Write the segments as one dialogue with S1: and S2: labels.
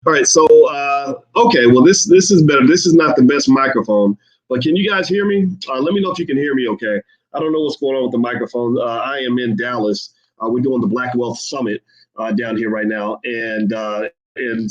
S1: All right, so okay, well this is better. This is not the best microphone, but can you guys hear me? Let me know if you can hear me. Okay, I don't know what's going on with the microphone. I am in Dallas. We're doing the Black Wealth Summit down here right now, and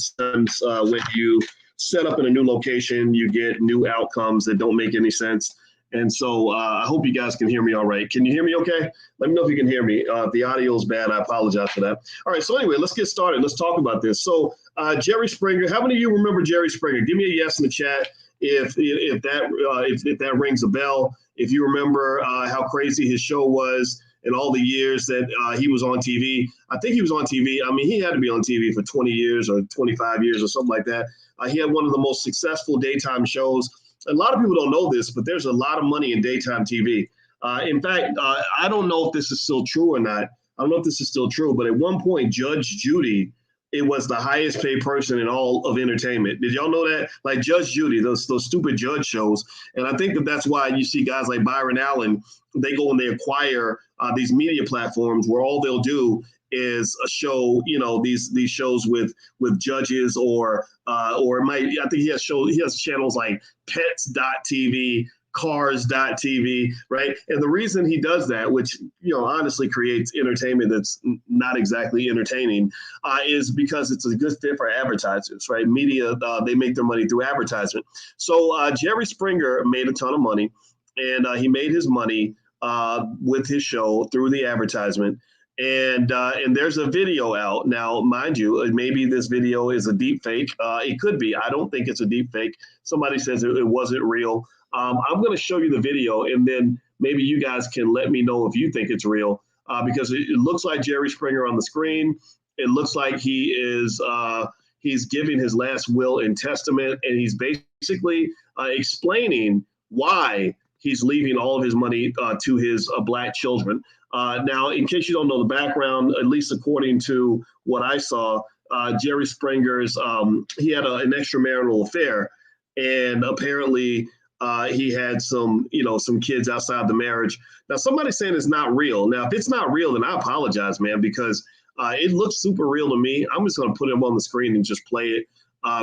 S1: sometimes when you set up in a new location, you get new outcomes that don't make any sense. And so I hope you guys can hear me all right. Can you hear me okay? Let me know if you can hear me. If the audio is bad, I apologize for that. All right, so anyway, let's get started. Let's talk about this. So Jerry Springer, how many of you remember Jerry Springer? Give me a yes in the chat if that rings a bell. If you remember how crazy his show was and all the years that he was on TV. I think he was on TV. I mean, he had to be on TV for 20 years or 25 years or something like that. He had one of the most successful daytime shows. A lot of people don't know this, but there's a lot of money in daytime TV. In fact, I don't know if this is still true or not. I don't know if this is still true, but at one point, Judge Judy, it was the highest paid person in all of entertainment. Did y'all know that? Like Judge Judy, those stupid judge shows. And I think that's why you see guys like Byron Allen, they go and they acquire these media platforms where all they'll do is a show, these shows with judges or it might, I think he has channels like pets.tv, cars.tv, right? And the reason he does that, which, honestly creates entertainment that's not exactly entertaining, is because it's a good fit for advertisers, right? Media, they make their money through advertisement. So Jerry Springer made a ton of money, and he made his money with his show through the advertisement. And there's a video out now, mind you. Maybe this video is a deep fake. It could be. I don't think it's a deep fake. Somebody says it wasn't real. I'm going to show you the video, and then maybe you guys can let me know if you think it's real, because it looks like Jerry Springer on the screen. It looks like he's giving his last will and testament, and he's basically explaining why he's leaving all of his money to his black children. Now, in case you don't know the background, at least according to what I saw, Jerry Springer's, he had an extramarital affair, and apparently he had some kids outside the marriage. Now, somebody's saying it's not real. Now, if it's not real, then I apologize, man, because it looks super real to me. I'm just going to put him on the screen and just play it.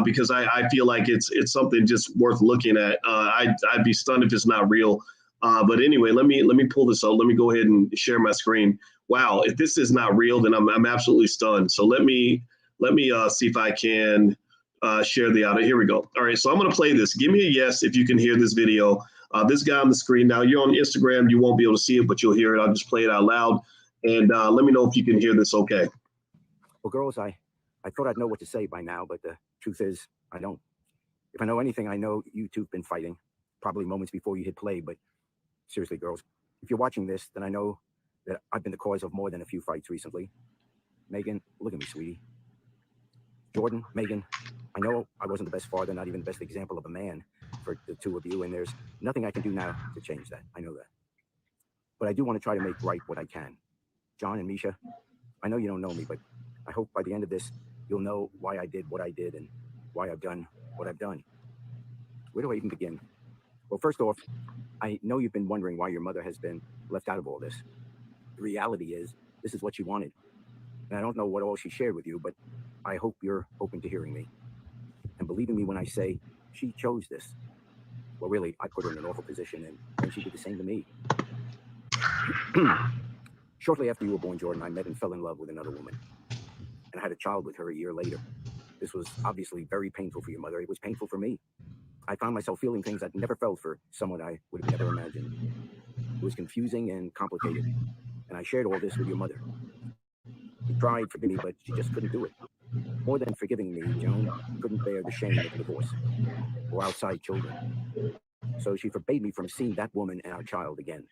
S1: Because I feel like it's something just worth looking at. I'd be stunned if it's not real. But anyway, let me pull this up. Let me go ahead and share my screen. Wow, if this is not real, then I'm absolutely stunned. So let me see if I can share the audio. Here we go. All right, so I'm going to play this. Give me a yes if you can hear this video. This guy on the screen. Now, you're on Instagram. You won't be able to see it, but you'll hear it. I'll just play it out loud. And let me know if you can hear this okay.
S2: Well, girls, I thought I'd know what to say by now, but the truth is, I don't. If I know anything, I know you two have been fighting, probably moments before you hit play, but seriously, girls, if you're watching this, then I know that I've been the cause of more than a few fights recently. Megan, look at me, sweetie. Jordan, Megan, I know I wasn't the best father, not even the best example of a man for the two of you, and there's nothing I can do now to change that. I know that. But I do want to try to make right what I can. John and Misha, I know you don't know me, but I hope by the end of this, you'll know why I did what I did and why I've done what I've done. Where do I even begin? Well, first off, I know you've been wondering why your mother has been left out of all this. The reality is, this is what she wanted. And I don't know what all she shared with you, but I hope you're open to hearing me. And believing me when I say she chose this. Well, really, I put her in an awful position, and she did the same to me. Shortly after you were born, Jordan, I met and fell in love with another woman. And I had a child with her a year later. This was obviously very painful for your mother. It was painful for me. I found myself feeling things I'd never felt for someone I would have never imagined. It was confusing and complicated. And I shared all this with your mother. She tried to forgive me, but she just couldn't do it. More than forgiving me, Joan couldn't bear the shame of divorce or outside children. So she forbade me from seeing that woman and our child again.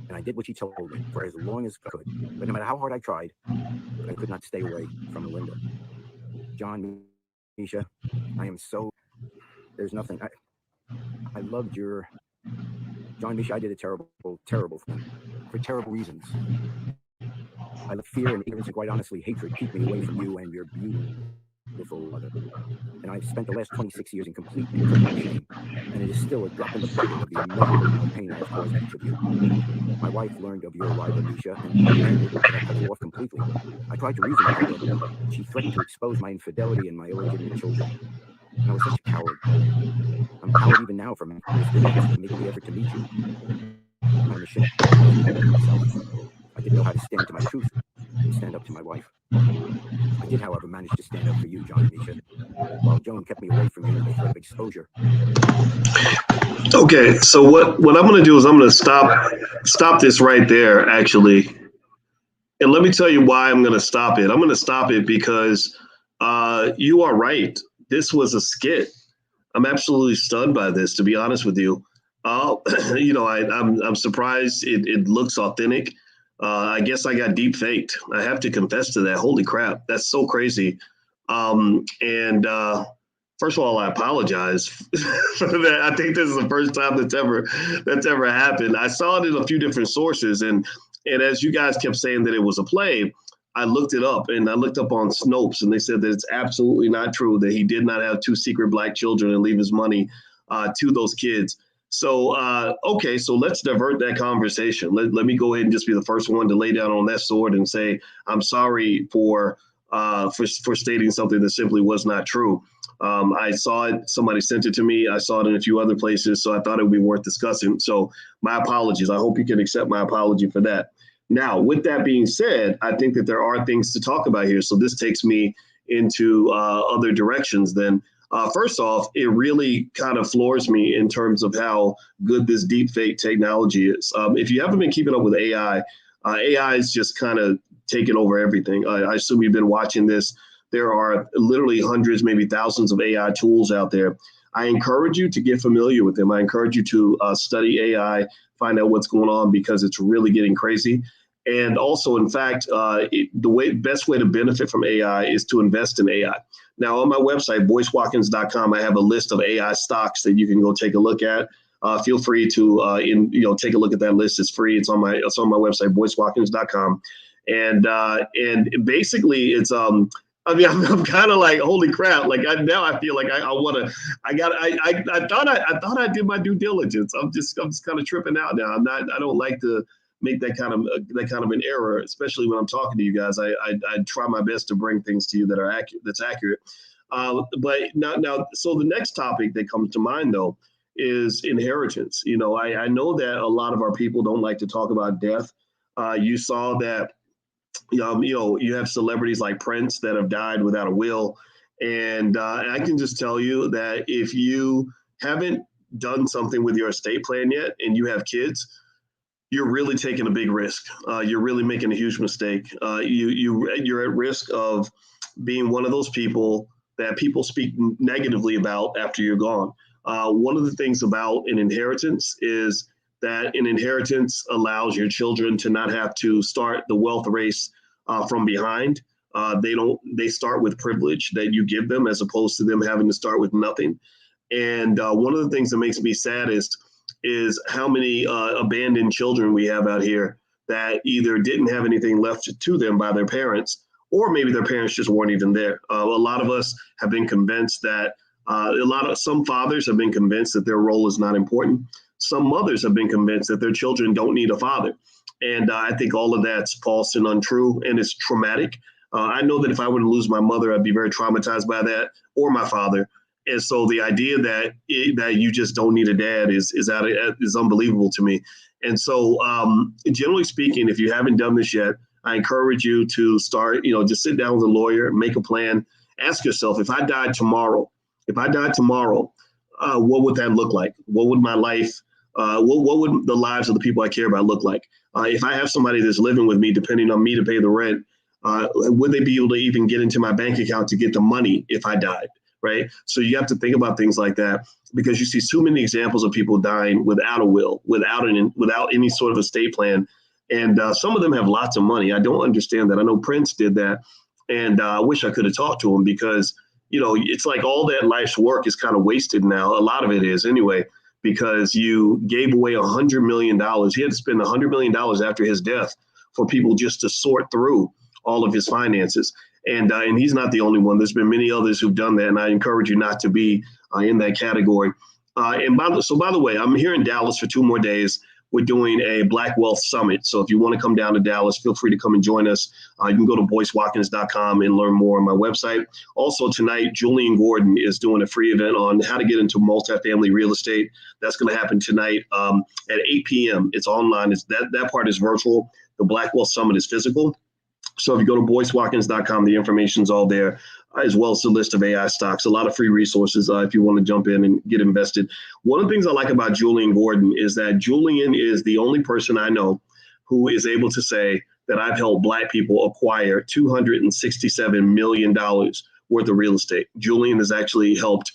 S2: And I did what she told me for as long as I could. But no matter how hard I tried, I could not stay away from Melinda. John, Misha, I am so... There's nothing... I loved your... John, Misha, I did a terrible, terrible thing. For terrible reasons. I let fear and ignorance and quite honestly hatred keep me away from you and your beautiful wonderful mother. And I've spent the last 26 years in complete and total shame, and it is still a drop in the bucket of the immeasurable amount of pain I have caused each of you. My wife learned of your arrival, Misha, and demanded that I cut you off completely. I tried to reason with her, but she threatened to expose my infidelity and my illegitimate children. And I was such a coward. I'm a coward even now for making the effort to meet you. I'm ashamed of myself. I didn't know how to stand to my truth and stand up to my wife. I did, however, manage to stand up for you, John and Misha, while Joan kept me away from you with the threat of exposure.
S1: Okay, so what I'm going to do is I'm going to stop this right there, actually. And let me tell you why I'm going to stop it. I'm going to stop it because you are right. This was a skit. I'm absolutely stunned by this, to be honest with you. I'm surprised it looks authentic. I guess I got deep faked. I have to confess to that. Holy crap, that's so crazy. First of all, I apologize for that. I think this is the first time that's ever happened. I saw it in a few different sources, and as you guys kept saying that it was a play, I looked it up, and I looked up on Snopes, and they said that it's absolutely not true, that he did not have 2 secret black children and leave his money to those kids. So, okay, so let's divert that conversation. Let me go ahead and just be the first one to lay down on that sword and say, I'm sorry for stating something that simply was not true. I saw it, somebody sent it to me. I saw it in a few other places, so I thought it would be worth discussing. So my apologies. I hope you can accept my apology for that. Now, with that being said, I think that there are things to talk about here. So this takes me into other directions then. First off, it really kind of floors me in terms of how good this deepfake technology is. If you haven't been keeping up with AI, AI is just kind of taking over everything. I assume you've been watching this. There are literally hundreds, maybe thousands of AI tools out there. I encourage you to get familiar with them. I encourage you to study AI, find out what's going on, because it's really getting crazy. And also, in fact, best way to benefit from AI is to invest in AI. Now, on my website, boycewatkins.com, I have a list of AI stocks that you can go take a look at. Feel free to take a look at that list. It's free. It's on my website, boycewatkins.com. And basically, it's I'm kind of like, holy crap! Like now I feel like I thought I did my due diligence. I'm just kind of tripping out now. I don't like to make that kind of an error, especially when I'm talking to you guys. I try my best to bring things to you that's accurate. But now, so the next topic that comes to mind though is inheritance. I know that a lot of our people don't like to talk about death. You saw that. You have celebrities like Prince that have died without a will. And I can just tell you that if you haven't done something with your estate plan yet and you have kids, you're really taking a big risk. You're really making a huge mistake. You're at risk of being one of those people that people speak negatively about after you're gone. One of the things about an inheritance is that an inheritance allows your children to not have to start the wealth race from behind. They start with privilege that you give them, as opposed to them having to start with nothing. And one of the things that makes me saddest is how many abandoned children we have out here that either didn't have anything left to them by their parents, or maybe their parents just weren't even there. A lot of us have been convinced that some fathers have been convinced that their role is not important. Some mothers have been convinced that their children don't need a father. And I think all of that's false and untrue, and it's traumatic. I know that if I were to lose my mother, I'd be very traumatized by that, or my father. And so the idea that you just don't need a dad is unbelievable to me. And so generally speaking, if you haven't done this yet, I encourage you to start, just sit down with a lawyer, make a plan, ask yourself, if I died tomorrow, what would that look like? What would my life, what would the lives of the people I care about look like? If I have somebody that's living with me, depending on me to pay the rent, would they be able to even get into my bank account to get the money if I died? Right. So you have to think about things like that, because you see too many examples of people dying without a will, without any sort of estate plan. And some of them have lots of money. I don't understand that. I know Prince did that. And I wish I could have talked to him, because, it's like all that life's work is kind of wasted now. A lot of it is anyway, because you gave away $100 million. He had to spend $100 million after his death for people just to sort through all of his finances. And he's not the only one. There's been many others who've done that, and I encourage you not to be in that category. By the way, I'm here in Dallas for 2 more days. We're doing a Black Wealth Summit. So if you want to come down to Dallas, feel free to come and join us. You can go to boycewatkins.com and learn more on my website. Also tonight, Julian Gordon is doing a free event on how to get into multifamily real estate. That's going to happen tonight at 8 p.m. It's online. That part is virtual. The Black Wealth Summit is physical. So if you go to boycewatkins.com, the information's all there, as well as the list of AI stocks, a lot of free resources if you want to jump in and get invested. One of the things I like about Julian Gordon is that Julian is the only person I know who is able to say that I've helped Black people acquire $267 million worth of real estate. Julian has actually helped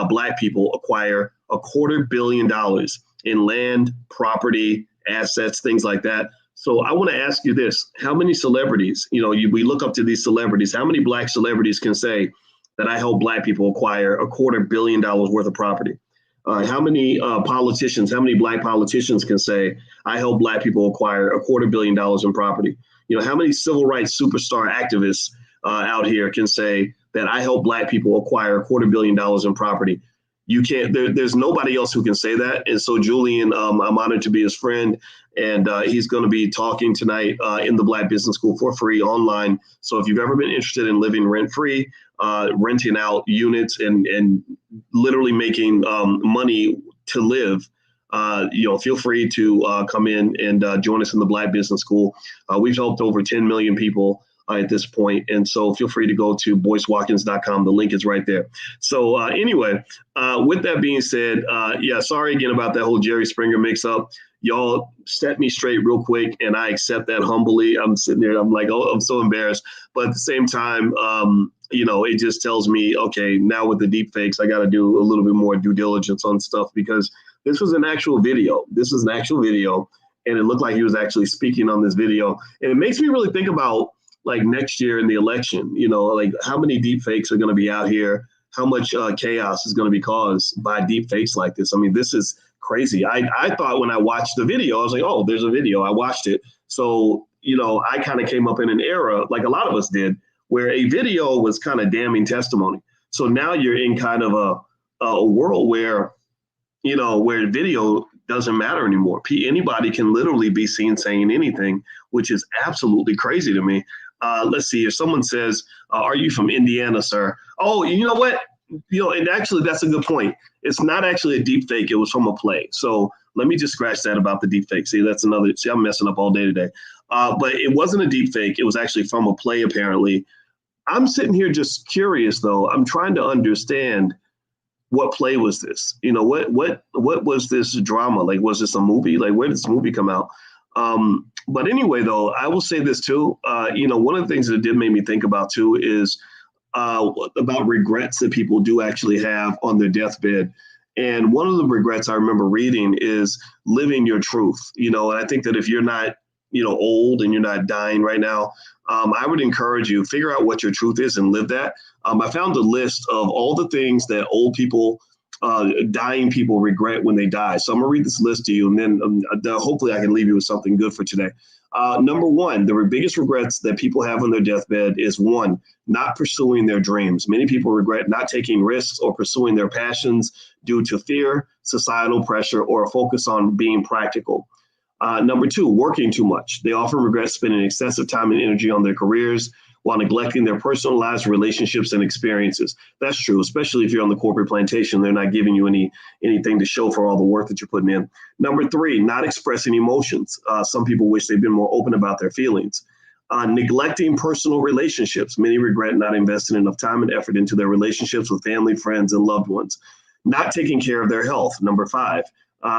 S1: Black people acquire $250 million in land, property, assets, things like that. So I want to ask you this: how many celebrities, we look up to these celebrities, how many Black celebrities can say that I help Black people acquire $250 million worth of property? How many politicians, how many Black politicians can say I help Black people acquire $250 million in property? How many civil rights superstar activists out here can say that I help Black people acquire $250 million in property? You can't, there's nobody else who can say that. And so Julian, I'm honored to be his friend, and he's going to be talking tonight in the Black Business School for free online. So if you've ever been interested in living rent-free, renting out units and literally making money to live, feel free to come in and join us in the Black Business School. We've helped over 10 million people at this point. And so feel free to go to boycewatkins.com. The link is right there. So anyway, with that being said, sorry again about that whole Jerry Springer mix up. Y'all set me straight real quick, and I accept that humbly. I'm sitting there, I'm like, oh, I'm so embarrassed. But at the same time, it just tells me, okay, now with the deep fakes, I got to do a little bit more due diligence on stuff, because this was an actual video. This is an actual video, and it looked like he was actually speaking on this video. And it makes me really think about, like, next year in the election, like how many deep fakes are going to be out here, how much chaos is going to be caused by deep fakes like this. I mean, this is crazy. I thought when I watched the video, I was like, oh, there's a video. I watched it. So, I kind of came up in an era, like a lot of us did, where a video was kind of damning testimony. So now you're in kind of a world where, where video doesn't matter anymore. Anybody can literally be seen saying anything, which is absolutely crazy to me. Let's see, if someone says, are you from Indiana, sir? Oh, you know what? And actually, that's a good point. It's not actually a deep fake. It was from a play. So let me just scratch that about the deep fake. See, I'm messing up all day today. But it wasn't a deep fake. It was actually from a play, apparently. I'm sitting here just curious, though. I'm trying to understand, what play was this? What was this drama? Like, was this a movie? Like, where did this movie come out? But anyway, though, I will say this too. One of the things that it did make me think about too is about regrets that people do actually have on their deathbed. And one of the regrets I remember reading is living your truth. And I think that if you're not, old and you're not dying right now, I would encourage you, figure out what your truth is and live that. I found a list of all the things that old people, dying people regret when they die. So I'm gonna read this list to you, and then hopefully I can leave you with something good for today. Number one, the biggest regrets that people have on their deathbed is, one, not pursuing their dreams. Many people regret not taking risks or pursuing their passions due to fear, societal pressure, or a focus on being practical. Number two, working too much. They often regret spending excessive time and energy on their careers while neglecting their personal lives, relationships, and experiences. That's true, especially if you're on the corporate plantation. They're not giving you anything to show for all the work that you're putting in. Number three, not expressing emotions. Some people wish they'd been more open about their feelings. Neglecting personal relationships. Many regret not investing enough time and effort into their relationships with family, friends, and loved ones. Not taking care of their health. Number five,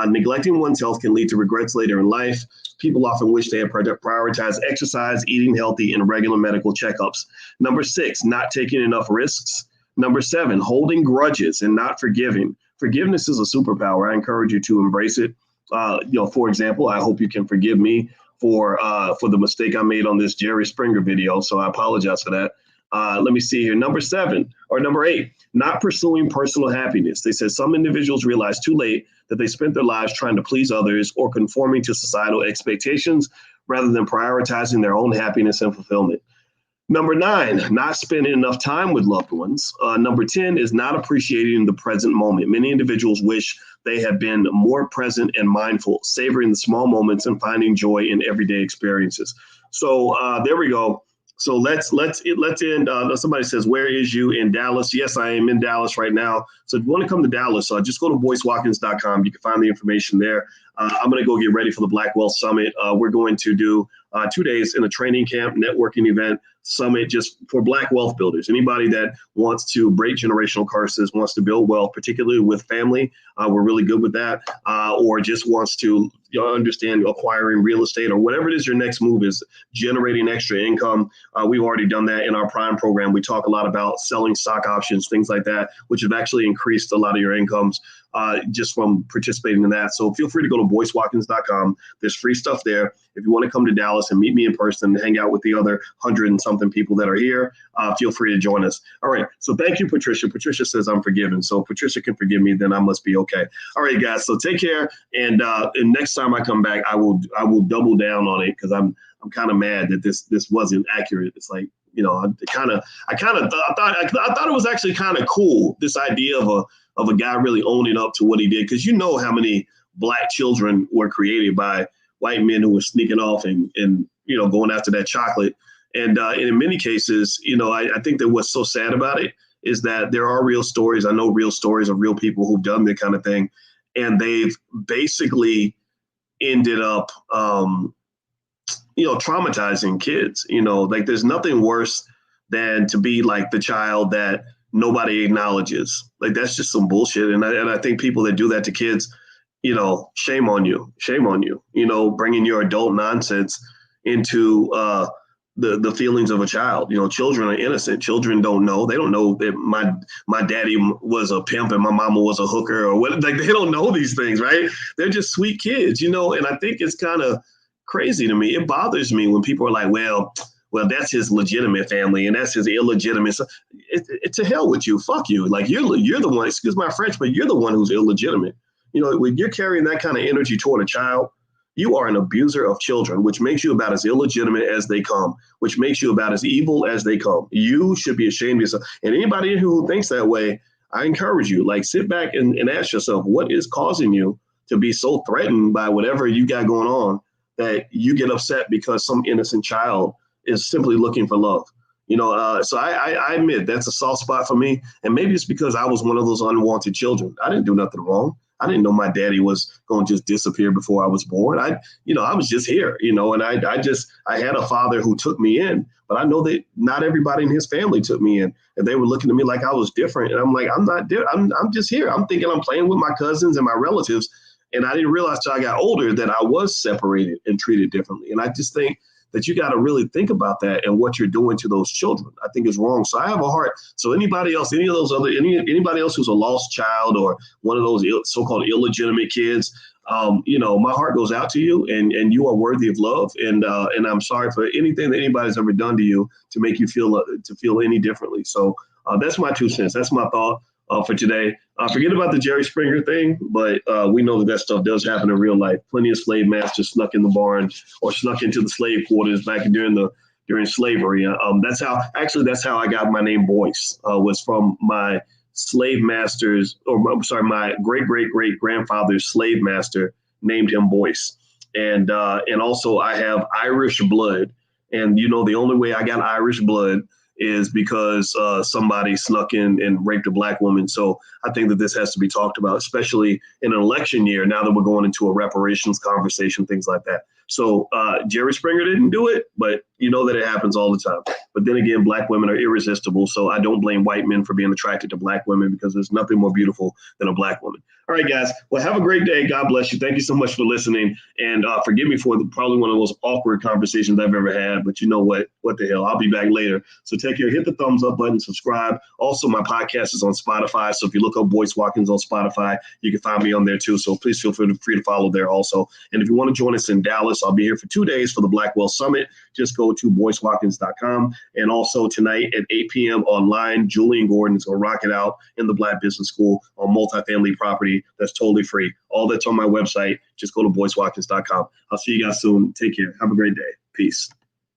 S1: neglecting one's health can lead to regrets later in life. People often wish they had prioritized exercise, eating healthy, and regular medical checkups. Number six, not taking enough risks. Number seven, holding grudges and not forgiving. Forgiveness is a superpower. I encourage you to embrace it. For example, I hope you can forgive me for the mistake I made on this Jerry Springer video. So I apologize for that. Let me see here. Number eight, not pursuing personal happiness. They said some individuals realize too late that they spent their lives trying to please others or conforming to societal expectations rather than prioritizing their own happiness and fulfillment. Number 9, not spending enough time with loved ones. Number 10 is not appreciating the present moment. Many individuals wish they had been more present and mindful, savoring the small moments and finding joy in everyday experiences. So there we go. So let's end. Somebody says, where is you in Dallas? Yes, I am in Dallas right now. So if you want to come to Dallas, just go to boycewatkins.com. You can find the information there. I'm going to go get ready for the Black Wealth Summit. We're going to do 2 days in a training camp, networking event, summit just for Black wealth builders. Anybody that wants to break generational curses, wants to build wealth, particularly with family, we're really good with that, or just wants to understand acquiring real estate or whatever it is your next move is, generating extra income. We've already done that in our Prime program. We talk a lot about selling stock options, things like that, which have actually increased a lot of your incomes just from participating in that. So feel free to go to boycewatkins.com. There's free stuff there. If you want to come to Dallas and meet me in person and hang out with the other 100 and something people that are here, feel free to join us. All right. So thank you, Patricia. Patricia says I'm forgiven. So if Patricia can forgive me, then I must be okay. All right, guys. So take care. And next time I come back, I will double down on it because I'm kind of mad that this wasn't accurate. It's like, I thought it was actually kind of cool, this idea of a guy really owning up to what he did, because how many Black children were created by white men who were sneaking off and going after that chocolate. And in many cases, I think that what's so sad about it is that there are real stories. I know real stories of real people who've done that kind of thing, and they've basically ended up traumatizing kids. Like there's nothing worse than to be like the child that nobody acknowledges. Like that's just some bullshit. And I think people that do that to kids, shame on you, bringing your adult nonsense into the feelings of a child. Children are innocent. Children don't know. They don't know that my daddy was a pimp and my mama was a hooker or what. Like they don't know these things, right? They're just sweet kids, and I think it's kind of crazy to me. It bothers me when people are like, well, that's his legitimate family and that's his illegitimate. So it's to hell with you. Fuck you. Like you're the one, excuse my French, but you're the one who's illegitimate. When you're carrying that kind of energy toward a child, you are an abuser of children, which makes you about as illegitimate as they come, which makes you about as evil as they come. You should be ashamed of yourself. And anybody who thinks that way, I encourage you, like sit back and ask yourself, what is causing you to be so threatened by whatever you got going on that you get upset because some innocent child is simply looking for love. So I admit that's a soft spot for me. And maybe it's because I was one of those unwanted children. I didn't do nothing wrong. I didn't know my daddy was going to just disappear before I was born. I was just here, and I had a father who took me in, but I know that not everybody in his family took me in, and they were looking at me like I was different. And I'm like, I'm not different. I'm just here. I'm thinking I'm playing with my cousins and my relatives. And I didn't realize till I got older that I was separated and treated differently. And I just think that you got to really think about that and what you're doing to those children. I think is wrong. So I have a heart. So anybody else, anybody else who's a lost child or one of those so-called illegitimate kids, my heart goes out to you, and you are worthy of love. And I'm sorry for anything that anybody's ever done to you to make you feel any differently. So that's my 2 cents. That's my thought for today. Forget about the Jerry Springer thing, but we know that stuff does happen in real life. Plenty of slave masters snuck in the barn or snuck into the slave quarters back during slavery. That's how I got my name Boyce, was from my slave masters, or I'm sorry, my great grandfather's slave master named him Boyce. And also I have Irish blood. And the only way I got Irish blood is because somebody snuck in and raped a Black woman. So I think that this has to be talked about, especially in an election year, now that we're going into a reparations conversation, things like that. So Jerry Springer didn't do it, but you know that it happens all the time. But then again, Black women are irresistible. So I don't blame white men for being attracted to Black women, because there's nothing more beautiful than a Black woman. All right, guys. Well, have a great day. God bless you. Thank you so much for listening. And forgive me for probably one of the most awkward conversations I've ever had. But you know what? What the hell? I'll be back later. So take care. Hit the thumbs up button. Subscribe. Also, my podcast is on Spotify. So if you look up Boyce Watkins on Spotify, you can find me on there too. So please feel free to follow there also. And if you want to join us in Dallas, I'll be here for 2 days for the Black Wealth Summit. Just go to boycewatkins.com. And also tonight at 8 p.m. online, Julian Gordon is going to rock it out in the Black Business School on multifamily property. That's totally free. All that's on my website. Just go to boycewatkins.com. I'll see you guys soon. Take care. Have a great day. Peace.